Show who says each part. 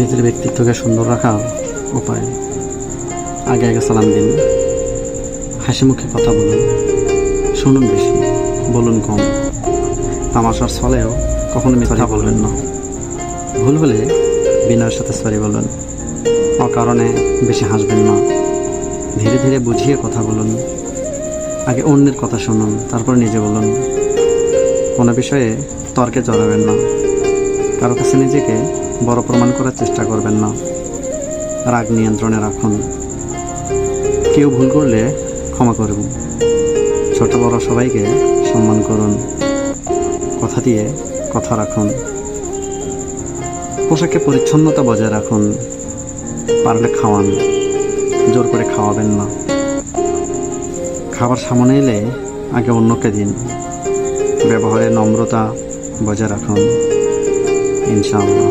Speaker 1: নিজের ব্যক্তিত্বকে সুন্দর রাখার উপায়, আগে আগে সালাম দিন, হাসি মুখে কথা বলুন, শুনুন বেশি, বলুন কম, তামাশার ছলেও কখনো মিথ্যা বলবেন না। ভুল হলে বিনয়ের সাথে সরি বলুন, অকারণে বেশি হাসবেন না। ধীরে ধীরে বুঝিয়ে কথা বলুন, আগে অন্যের কথা শুনুন, তারপর নিজে বলুন। কোনো বিষয়ে তর্কে জড়াবেন না, কারো কাছে নিজেকে বড় প্রমাণ করার চেষ্টা করবেন না। রাগ নিয়ন্ত্রণে রাখুন, কেউ ভুল করলে ক্ষমা করুন, ছোট বড় সবাইকে সম্মান করুন, কথা দিয়ে কথা রাখুন। পোশাকে পরিচ্ছন্নতা বজায় রাখুন, পারলে খাওয়ান, জোর করে খাওয়াবেন না। খাবার সামনে এলে আগে অন্যকে দিন, ব্যবহারে নম্রতা বজায় রাখুন। ইনশাআল্লাহ।